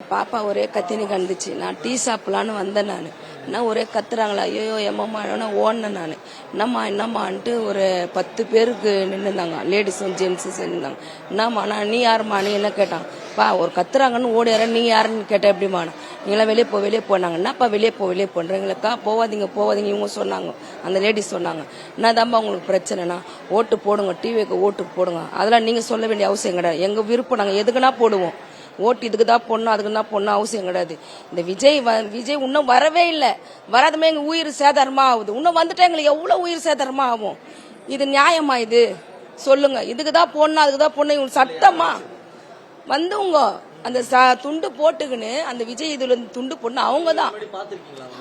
பாப்பா ஒரே கத்தினி கண்டுச்சு. நான் டீ சாப்பிடலான்னு வந்தேன். நான் ஒரே கத்துறாங்களா, ஐயோ எம்மம்மா ஓடினேன். நான் என்னம்மான்ட்டு ஒரு 10 பேருக்கு நின்றுந்தாங்க, லேடிஸும் ஜென்ஸும் நின்றுந்தாங்க. என்னம்மா நான் நீ யாருமா நீ என்ன கேட்டான். ஒரு கத்துறாங்கன்னு ஓடிற, நீ யாருன்னு கேட்டேன். எப்படிமா நீங்களாம் வெளியே போனாங்க. என்னப்பா வெளியே போன்றீங்களுக்கா, போவாதீங்க இவங்க சொன்னாங்க. அந்த லேடிஸ் சொன்னாங்க. என்னதான்பா உங்களுக்கு பிரச்சனைனா, ஓட்டு போடுங்க, டிவிக்கு ஓட்டு போடுங்க, அதெல்லாம் நீங்க சொல்ல வேண்டிய அவசியம் கிடையாது. எங்க விருப்பம், நாங்கள் எதுக்குன்னா போடுவோம். ஓட்டு இதுக்கு தான் பொண்ணு அதுக்கு தான் பொண்ணு அவசியம் கிடையாது. இந்த விஜய் இன்னும் வரவே இல்லை. வராதமே எங்க உயிர் சேதாரமா ஆகுது. இன்னும் வந்துட்டா எங்களுக்கு எவ்வளவு உயிர் சேதாரமா ஆகும். இது நியாயமா? இது சொல்லுங்க. இதுக்கு தான் பொண்ணு அதுக்கு தான் பொண்ணு, இவங்க சட்டமா வந்தவங்க அந்த துண்டு போட்டுக்குன்னு அந்த விஜய் இதுல துண்டு பொண்ணு அவங்க தான்.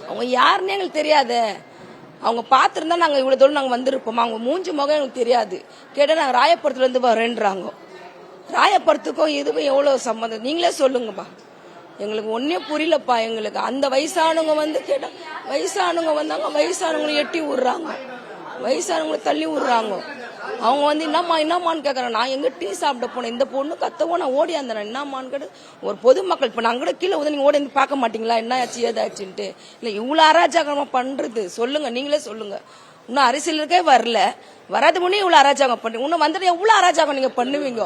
அவங்க யாருன்னு எங்களுக்கு தெரியாது. அவங்க பார்த்துருந்தா நாங்க இவ்வளவு தூரம் நாங்க வந்திருப்போம். அவங்க மூஞ்சி முகம் எங்களுக்கு தெரியாது. கேட்டா நாங்க ராயபுரத்துல இருந்து வரேன்றாங்க. ராயபுரத்துக்கும் இதுக்கும் எவ்வளவு சம்பந்தம் நீங்களே சொல்லுங்கப்பா. எங்களுக்கு ஒன்னே புரியலப்பா. எங்களுக்கு அந்த வயசானவங்க கேட்டா, வயசானவங்க வந்தாங்க, வயசானவங்களை எட்டி விடுறாங்க, வயசானவங்களை தள்ளி விடுறாங்க. அவங்க என்னம்மான்னு கேட்கறேன். நான் எங்க டீ சாப்பிட போனேன், இந்த பொண்ணு கத்தவோ நான் ஓடி அந்த என்னம்மான்னு கேட்டு ஒரு பொதுமக்கள் இப்ப நாங்க கூட கீழே நீங்க ஓடி வந்து பார்க்க மாட்டீங்களா என்ன ஆச்சு ஏதாச்சுன்ட்டு. இல்ல இவ்வளவு அராஜகமா பண்றது சொல்லுங்க, நீங்களே சொல்லுங்க. இன்னும் அரசியலுக்கே வரல, வராது முன்னே இவ்வளவு அராஜகம் பண்றீங்க. இன்னும் வந்துட்டு எவ்வளவு அராஜகம் நீங்க பண்ணுவீங்க.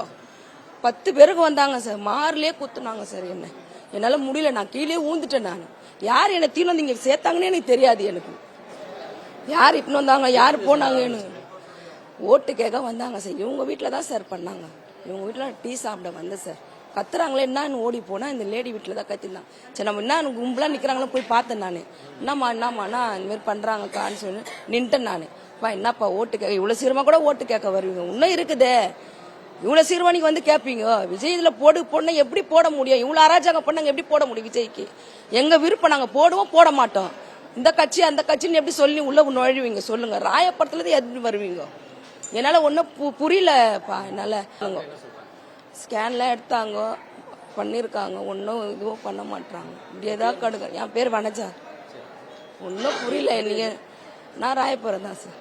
10 பேருக்கு வந்தாங்க சார், மார்லயே குத்துனாங்க சார். என்னால முடியல, நான் கீழே ஊந்துட்டேன். நான் யார் என்ன தீனு வந்து இங்க சேர்த்தாங்கன்னு எனக்கு தெரியாது. எனக்கு யார் இப்ப வந்தாங்க யாரு போனாங்கன்னு ஓட்டு கேட்க வந்தாங்க சார். இவங்க வீட்டுல தான் சார் பண்ணாங்க. இவங்க வீட்டுல டீ சாப்பிட வந்தேன் சார். கத்துறாங்களே என்னன்னு ஓடி போனா இந்த லேடி வீட்டுல தான் கத்திருந்தாங்க. சரி நம்ம என்ன கும்பலா நிக்கிறாங்களோ போய் பார்த்தேன். நானு என்னம்மா இந்த மாதிரி பண்றாங்கக்கான்னு சொல்லி நின்ட்டேன். நானு என்னப்பா ஓட்டு கேட்க இவ்வளவு சீக்கிரமா கூட ஓட்டு கேட்க வருவீங்க? இன்னும் இருக்குதே, இவ்வளவு சீர்வாணிக்கு வந்து கேட்பீங்க. விஜய் இதுல போட எப்படி போட முடியும்? இவ்வளவு அராஜகம் பண்ணாங்க, எப்படி போட முடியும் விஜய்க்கு? எங்க விருப்பம், நாங்க போடுவோம் போட மாட்டோம். இந்த கட்சி அந்த கட்சின்னு எப்படி சொல்லி உள்ள நுழைவீங்க சொல்லுங்க? ராயபுரத்துல எப்படி வருவீங்க? என்னால ஒன்னும் புரியலப்பா. என்னால ஸ்கேன்லாம் எடுத்தாங்க, பண்ணிருக்காங்க, ஒன்னும் இதுவும் பண்ண மாட்டாங்க. இப்படியேதான் கடுங்க. என் பேர் வனஜா. ஒன்னும் புரியல. நீங்க நான் ராயபுரம் தான் சார்.